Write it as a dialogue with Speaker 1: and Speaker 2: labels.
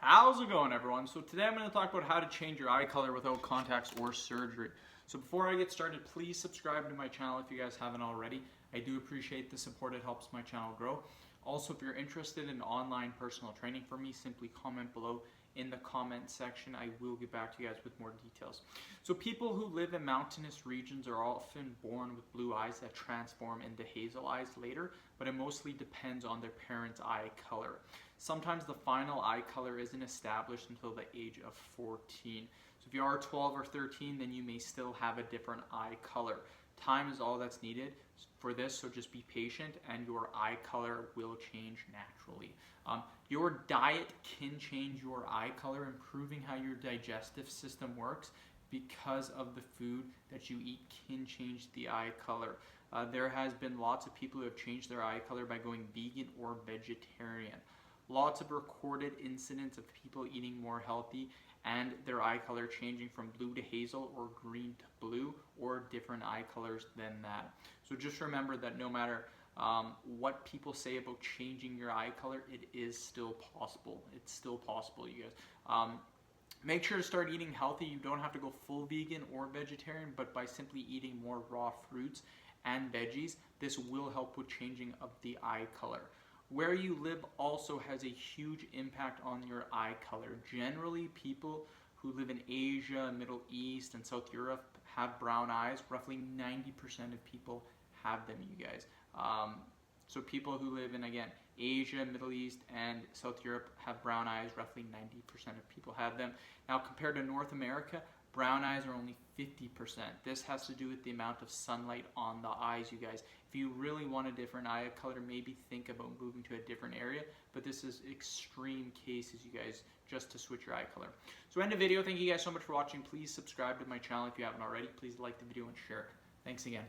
Speaker 1: How's it going, everyone? So today I'm going to talk about how to change your eye color without contacts or surgery. So before I get started, please subscribe to my channel if you guys haven't already. I do appreciate the support. It helps my channel grow. Also, if you're interested in online personal training from me, simply comment below in the comment section. I will get back to you guys with more details. So people who live in mountainous regions are often born with blue eyes that transform into hazel eyes later, but it mostly depends on their parents' eye color. Sometimes the final eye color isn't established until the age of 14. So if you are 12 or 13, then you may still have a different eye color. Time is all that's needed for this, so just be patient and your eye color will change naturally. Your diet can change your eye color, improving how your digestive system works because of the food that you eat can change the eye color. There has been lots of people who have changed their eye color by going vegan or vegetarian. Lots of recorded incidents of people eating more healthy and their eye color changing from blue to hazel or green to blue or different eye colors than that. So just remember that no matter what people say about changing your eye color, it is still possible. It's still possible, you guys. Make sure to start eating healthy. You don't have to go full vegan or vegetarian, but by simply eating more raw fruits and veggies, this will help with changing of the eye color. Where you live also has a huge impact on your eye color. Generally, people who live in Asia, Middle East, and South Europe have brown eyes. Roughly 90% of people have them, you guys. So people who live in, again, Asia, Middle East, and South Europe have brown eyes. Roughly 90% of people have them. Now, compared to North America, brown eyes are only 50%. This has to do with the amount of sunlight on the eyes, you guys. If you really want a different eye color, maybe think about moving to a different area, but this is extreme cases, you guys, just to switch your eye color. So end the video. Thank you guys so much for watching. Please subscribe to my channel if you haven't already. Please like the video and share. Thanks again.